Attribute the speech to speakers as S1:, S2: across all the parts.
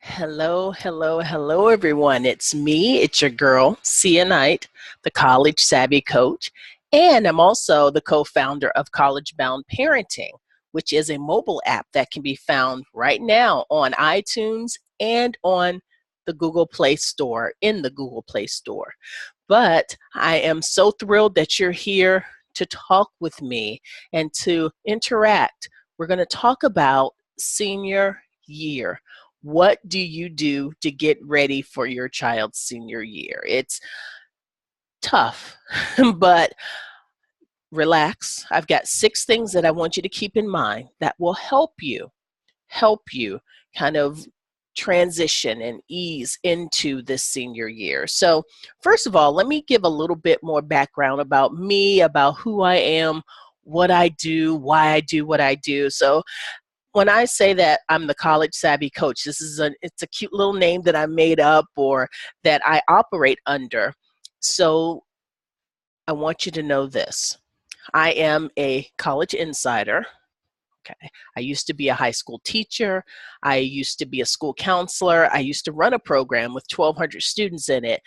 S1: Hello, hello, hello, everyone. It's me, it's your girl, Sia Knight, the College Savvy Coach, and I'm also the co founder of College Bound Parenting, which is a mobile app that can be found right now on iTunes and on the Google Play Store, in the Google Play Store. But I am so thrilled that you're here to talk with me and to interact. We're going to talk about senior year. What do you do to get ready for your child's senior year? It's tough, but relax. I've got 6 things that I want you to keep in mind that will help you kind of transition and ease into this senior year. So, first of all, let me give a little bit more background about me, about who I am, what I do, why I do what I do. So, when I say that I'm the college savvy coach, it's a cute little name that I made up or that I operate under. So I want you to know this. I am a college insider. Okay. I used to be a high school teacher. I used to be a school counselor. I used to run a program with 1,200 students in it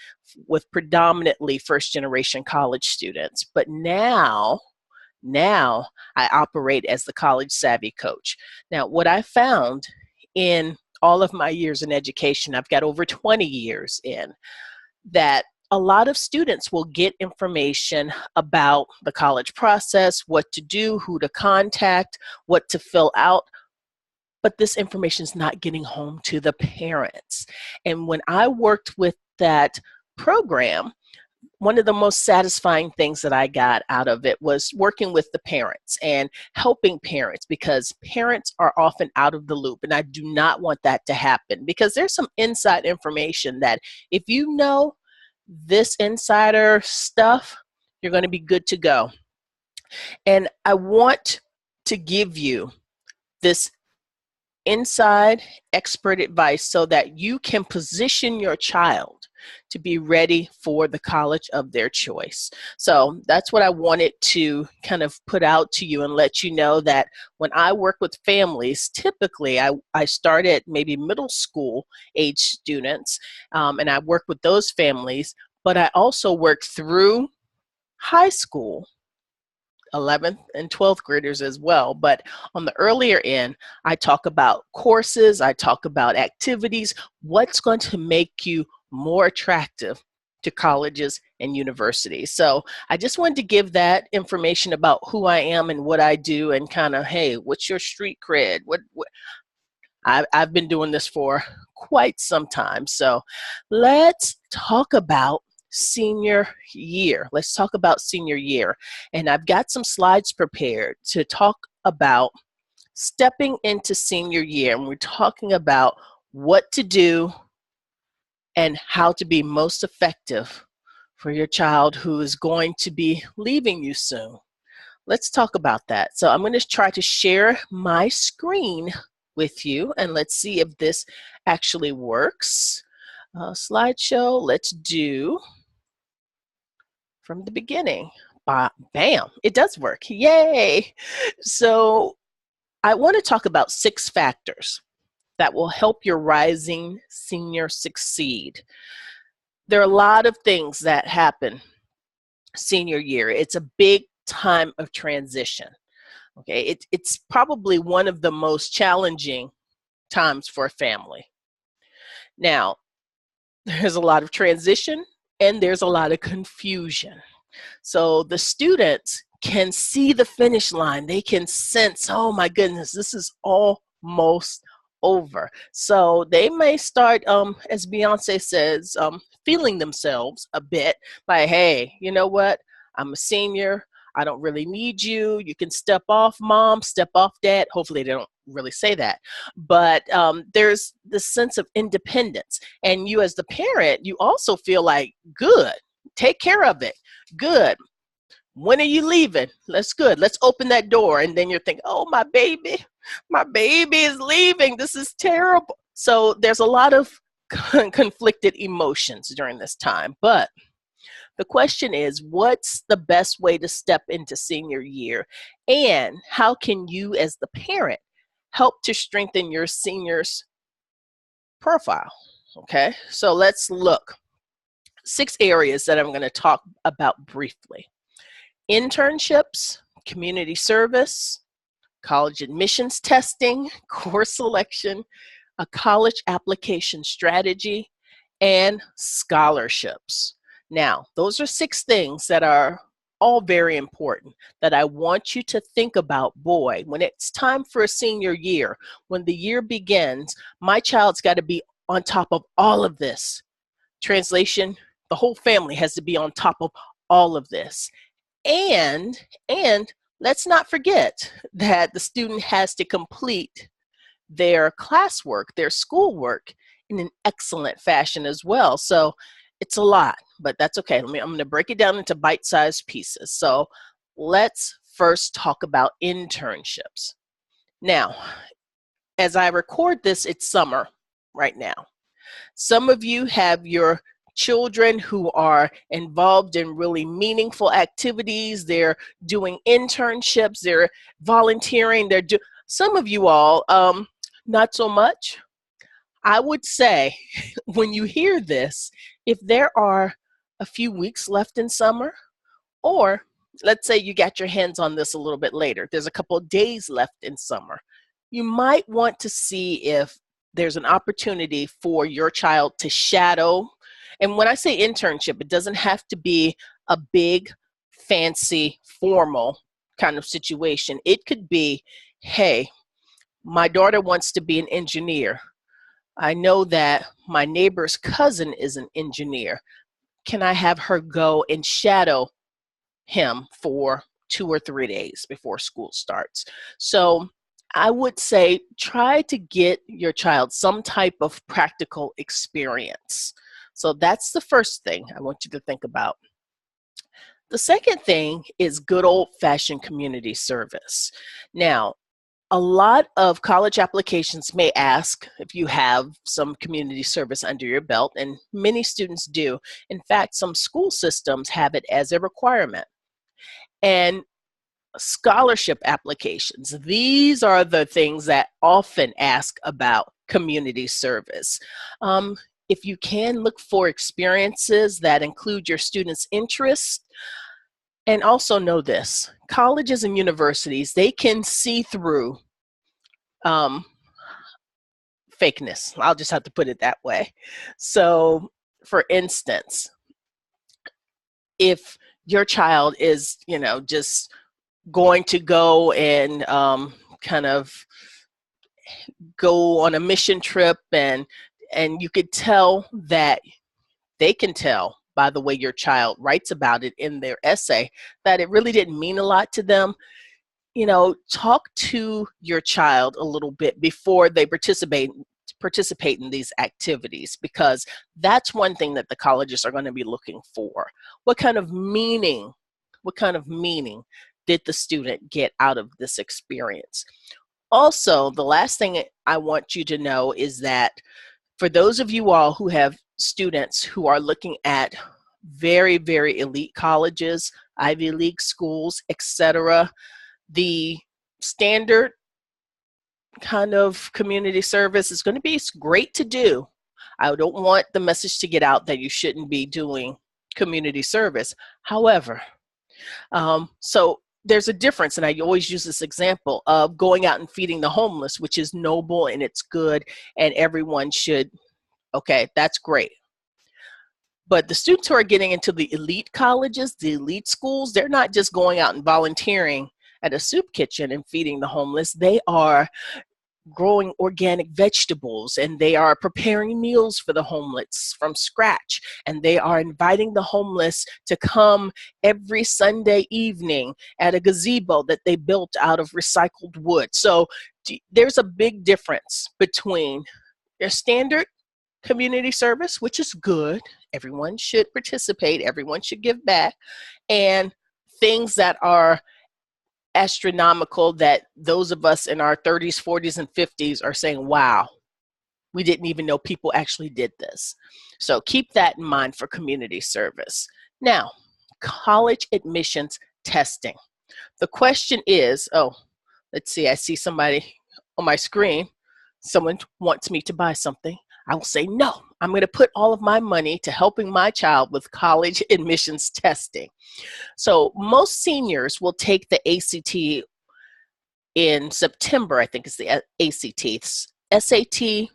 S1: with predominantly first generation college students. But now I operate as the college savvy coach. Now, what I found in all of my years in education, I've got over 20 years in, that a lot of students will get information about the college process, what to do, who to contact, what to fill out, but this information is not getting home to the parents. And when I worked with that program, one of the most satisfying things that I got out of it was working with the parents and helping parents, because parents are often out of the loop. And I do not want that to happen, because there's some inside information that if you know this insider stuff, you're going to be good to go. And I want to give you this inside expert advice so that you can position your child to be ready for the college of their choice. So that's what I wanted to kind of put out to you and let you know, that when I work with families, typically I start at maybe middle school age students, and I work with those families, but I also work through high school 11th and 12th graders as well. But on the earlier end, I talk about courses, I talk about activities, what's going to make you more attractive to colleges and universities. So I just wanted to give that information about who I am and what I do, and kind of, hey, what's your street cred? I've been doing this for quite some time. So let's talk about senior year. Let's talk about senior year. And I've got some slides prepared to talk about stepping into senior year. And we're talking about what to do and how to be most effective for your child who is going to be leaving you soon. Let's talk about that. So I'm going to try to share my screen with you, and let's see if this actually works. Slideshow, let's do from the beginning. Bam, it does work. Yay! So I want to talk about 6 factors that will help your rising senior succeed. There are a lot of things that happen senior year. It's a big time of transition. Okay, it's probably one of the most challenging times for a family. Now, there's a lot of transition and there's a lot of confusion. So the students can see the finish line. They can sense, oh my goodness, this is almost over. So they may start, as Beyonce says, feeling themselves a bit like, hey, you know what? I'm a senior. I don't really need you. You can step off, mom, step off, dad. Hopefully they don't really say that. But there's this sense of independence. And you as the parent, you also feel like, good, take care of it. Good. When are you leaving? That's good. Let's open that door. And then you're thinking, oh, my baby is leaving. This is terrible. So there's a lot of conflicted emotions during this time. But the question is, what's the best way to step into senior year? And how can you as the parent help to strengthen your seniors' profile. Okay, so let's look. 6 areas that I'm going to talk about briefly: internships, community service, college admissions testing, course selection, a college application strategy, and scholarships. Now, those are 6 things that are all very important that I want you to think about. Boy, when it's time for a senior year, when the year begins, my child's got to be on top of all of this. Translation, the whole family has to be on top of all of this. And let's not forget that the student has to complete their classwork, their schoolwork in an excellent fashion as well. So it's a lot, but that's okay. I'm going to break it down into bite-sized pieces. So let's first talk about internships. Now, as I record this, it's summer right now. Some of you have your children who are involved in really meaningful activities. They're doing internships, they're volunteering, some of you all, not so much. I would say when you hear this, if there are a few weeks left in summer, or let's say you got your hands on this a little bit later, there's a couple of days left in summer, you might want to see if there's an opportunity for your child to shadow. And when I say internship, it doesn't have to be a big, fancy, formal kind of situation. It could be, hey, my daughter wants to be an engineer. I know that my neighbor's cousin is an engineer. Can I have her go and shadow him for 2 or 3 days before school starts? So I would say try to get your child some type of practical experience. So that's the first thing I want you to think about. The second thing is good old-fashioned community service. Now, a lot of college applications may ask if you have some community service under your belt, and many students do. In fact, some school systems have it as a requirement. And scholarship applications, these are the things that often ask about community service. If you can, look for experiences that include your students' interests. And also know this, colleges and universities, they can see through fakeness. I'll just have to put it that way. So, for instance, if your child is, just going to go and kind of go on a mission trip, and you could tell that they can tell by the way your child writes about it in their essay that it really didn't mean a lot to them. Talk to your child a little bit before they participate in these activities, because that's one thing that the colleges are going to be looking for. What kind of meaning did the student get out of this experience? Also, the last thing I want you to know is that for those of you all who have students who are looking at very, very elite colleges, Ivy League schools, etc., the standard kind of community service is going to be great to do. I don't want the message to get out that you shouldn't be doing community service. However, so there's a difference, and I always use this example of going out and feeding the homeless, which is noble and it's good, and everyone should, okay, that's great. But the students who are getting into the elite colleges, the elite schools, they're not just going out and volunteering at a soup kitchen and feeding the homeless. They are growing organic vegetables, and they are preparing meals for the homeless from scratch, and they are inviting the homeless to come every Sunday evening at a gazebo that they built out of recycled wood. So there's a big difference between their standard community service, which is good, everyone should participate, everyone should give back, and things that are astronomical that those of us in our 30s, 40s, and 50s are saying, wow, we didn't even know people actually did this. So keep that in mind for community service. Now, college admissions testing. The question is, let's see, I see somebody on my screen. Someone wants me to buy something. I will say, no, I'm going to put all of my money to helping my child with college admissions testing. So most seniors will take the ACT in September, I think is the ACT. SAT,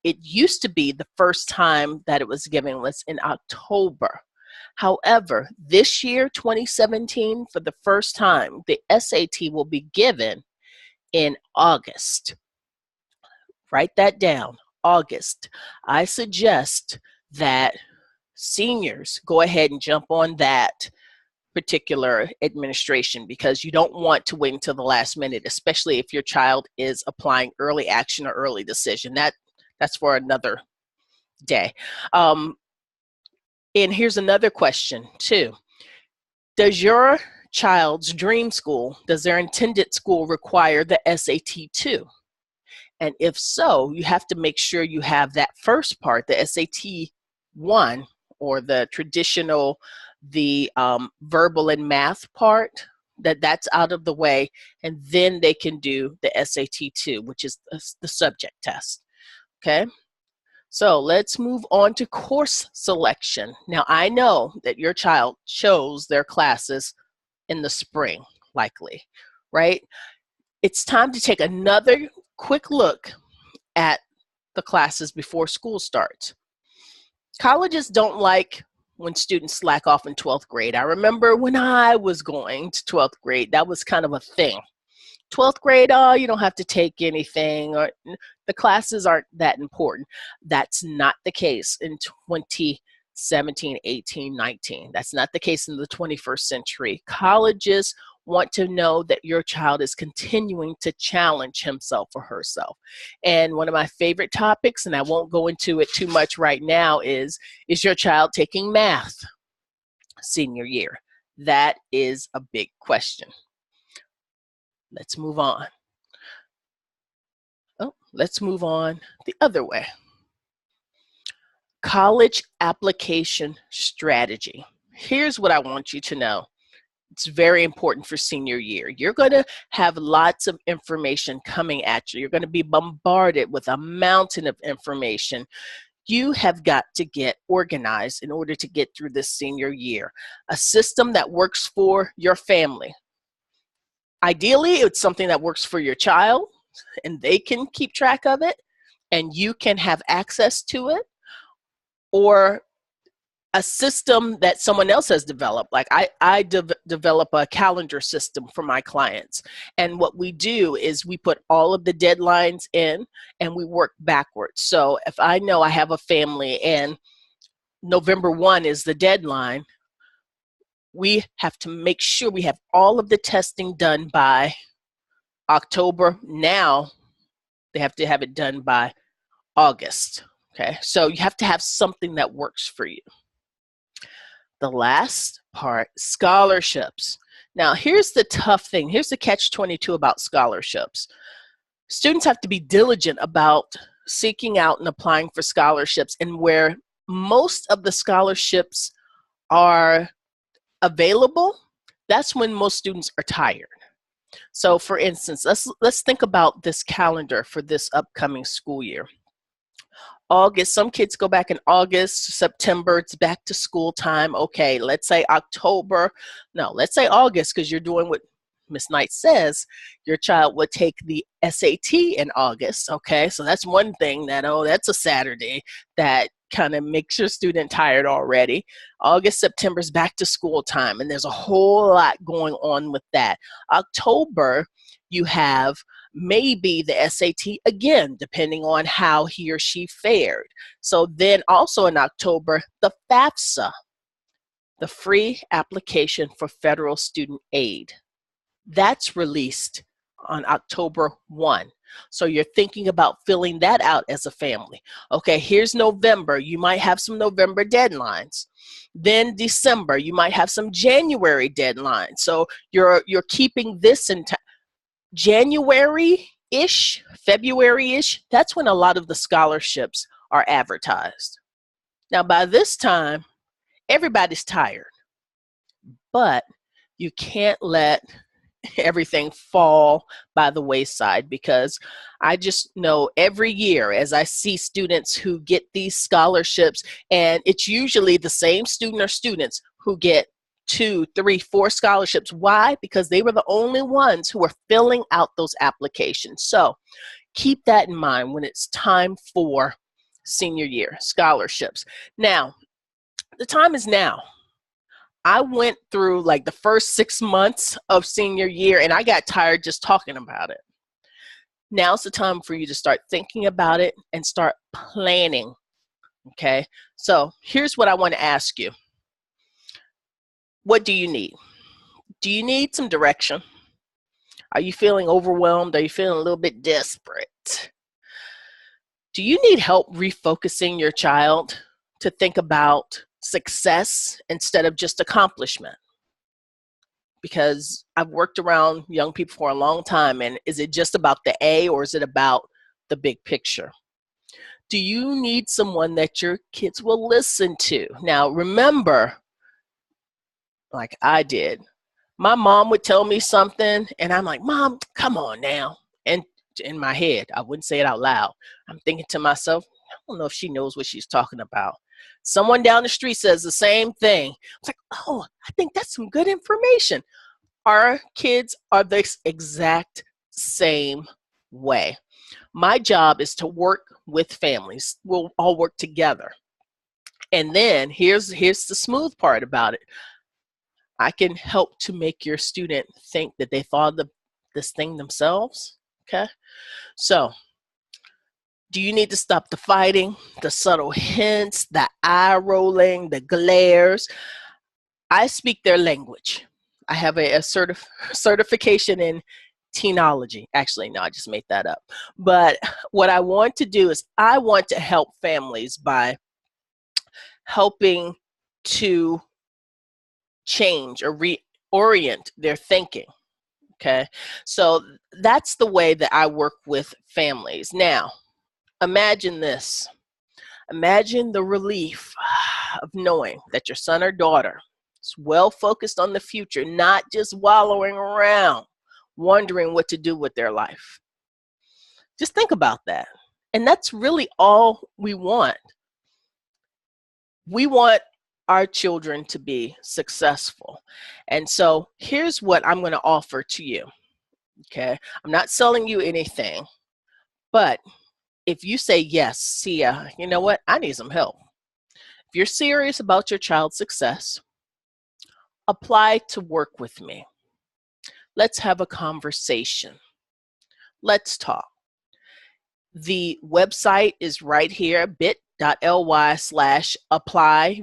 S1: it used to be the first time that it was given was in October. However, this year, 2017, for the first time, the SAT will be given in August. Write that down, August. I suggest that seniors go ahead and jump on that particular administration, because you don't want to wait until the last minute, especially if your child is applying early action or early decision. That's for another day. And here's another question too. Does your child's dream school, does their intended school require the SAT too? And if so, you have to make sure you have that first part, the SAT 1, or the traditional, the verbal and math part, that's out of the way, and then they can do the SAT 2, which is the subject test. Okay, so let's move on to course selection. Now, I know that your child chose their classes in the spring, likely, right? It's time to take another quick look at the classes before school starts. Colleges don't like when students slack off in 12th grade. I remember when I was going to 12th grade, that was kind of a thing. 12th grade, oh, you don't have to take anything, or the classes aren't that important. That's not the case in 2017, 18, 19. That's not the case in the 21st century. Colleges want to know that your child is continuing to challenge himself or herself. And one of my favorite topics, and I won't go into it too much right now, is your child taking math senior year? That is a big question. Let's move on. Oh, let's move on the other way. College application strategy. Here's what I want you to know. It's very important for senior year. You're going to have lots of information coming at you. You're going to be bombarded with a mountain of information. You have got to get organized in order to get through this senior year. A system that works for your family. Ideally, it's something that works for your child, and they can keep track of it, and you can have access to it, or a system that someone else has developed. Like I develop a calendar system for my clients. And what we do is we put all of the deadlines in and we work backwards. So if I know I have a family and November 1 is the deadline, we have to make sure we have all of the testing done by October. Now they have to have it done by August. Okay, so you have to have something that works for you. The last part, scholarships. Now, here's the tough thing. Here's the catch-22 about scholarships. Students have to be diligent about seeking out and applying for scholarships, and where most of the scholarships are available, that's when most students are tired. So for instance, let's think about this calendar for this upcoming school year. August, some kids go back in August, September, it's back to school time. Okay, let's say October. No, let's say August, because you're doing what Ms. Knight says, your child would take the SAT in August. Okay, so that's one thing that, oh, that's a Saturday that kind of makes your student tired already. August, September is back to school time, and there's a whole lot going on with that. October, you have maybe the SAT again, depending on how he or she fared. So then also in October, the FAFSA, the Free Application for Federal Student Aid. That's released on October 1. So you're thinking about filling that out as a family. Okay, here's November. You might have some November deadlines. Then December, you might have some January deadlines. So you're keeping this in January-ish, February-ish, that's when a lot of the scholarships are advertised. Now, by this time, everybody's tired, but you can't let everything fall by the wayside, because I just know every year as I see students who get these scholarships, and it's usually the same student or students who get 2, 3, 4 scholarships. Why? Because they were the only ones who were filling out those applications. So keep that in mind when it's time for senior year scholarships. Now, the time is now. I went through like the first 6 months of senior year and I got tired just talking about it. Now's the time for you to start thinking about it and start planning. Okay, so here's what I want to ask you. What do you need? Do you need some direction? Are you feeling overwhelmed? Are you feeling a little bit desperate? Do you need help refocusing your child to think about success instead of just accomplishment? Because I've worked around young people for a long time, and is it just about the A or is it about the big picture? Do you need someone that your kids will listen to? Now, remember, like I did, my mom would tell me something and I'm like, Mom, come on now. And in my head, I wouldn't say it out loud. I'm thinking to myself, I don't know if she knows what she's talking about. Someone down the street says the same thing. It's like, oh, I think that's some good information. Our kids are the exact same way. My job is to work with families. We'll all work together. And then here's the smooth part about it. I can help to make your student think that they thought of this thing themselves. Okay. So do you need to stop the fighting, the subtle hints, the eye rolling, the glares? I speak their language. I have a certification in teenology. Actually, no, I just made that up. But what I want to do is I want to help families by helping to change or reorient their thinking. Okay, so that's the way that I work with families. Now, imagine this. Imagine the relief of knowing that your son or daughter is well focused on the future, not just wallowing around, wondering what to do with their life. Just think about that. And that's really all we want. We want our children to be successful. And so here's what I'm going to offer to you. Okay, I'm not selling you anything, but if you say, yes, Sia, you know what? I need some help. If you're serious about your child's success, apply to work with me. Let's have a conversation. Let's talk. The website is right here, bit.ly/apply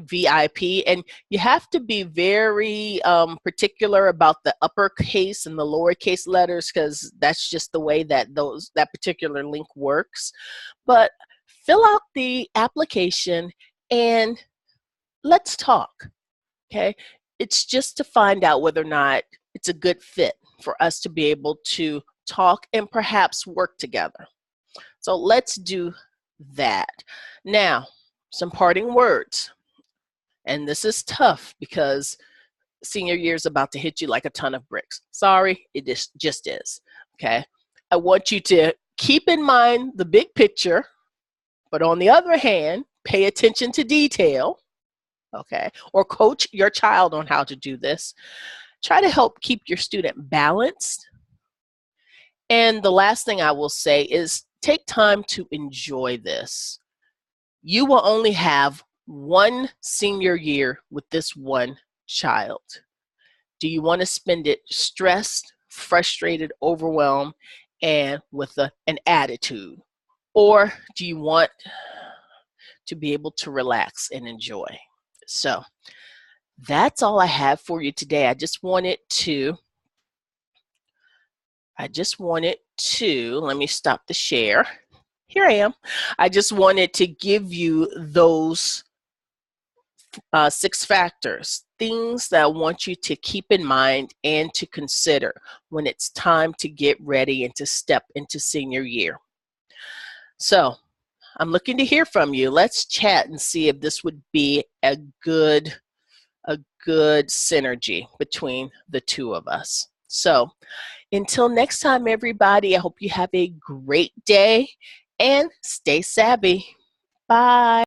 S1: VIP. And you have to be very particular about the uppercase and the lowercase letters, because that's just the way that that particular link works. But fill out the application and let's talk. Okay, it's just to find out whether or not it's a good fit for us to be able to talk and perhaps work together. So let's do that. Now, some parting words. And this is tough because senior year is about to hit you like a ton of bricks. Sorry, it just is. Okay, I want you to keep in mind the big picture, but on the other hand, pay attention to detail. Okay, or coach your child on how to do this. Try to help keep your student balanced. And the last thing I will say is take time to enjoy this. You will only have one senior year with this one child. Do you want to spend it stressed, frustrated, overwhelmed, and with an attitude? Or do you want to be able to relax and enjoy? So that's all I have for you today. I just wanted to, let me stop the share. Here I am. I just wanted to give you those 6 factors, things that I want you to keep in mind and to consider when it's time to get ready and to step into senior year. So I'm looking to hear from you. Let's chat and see if this would be a good synergy between the two of us. So until next time, everybody, I hope you have a great day and stay savvy. Bye.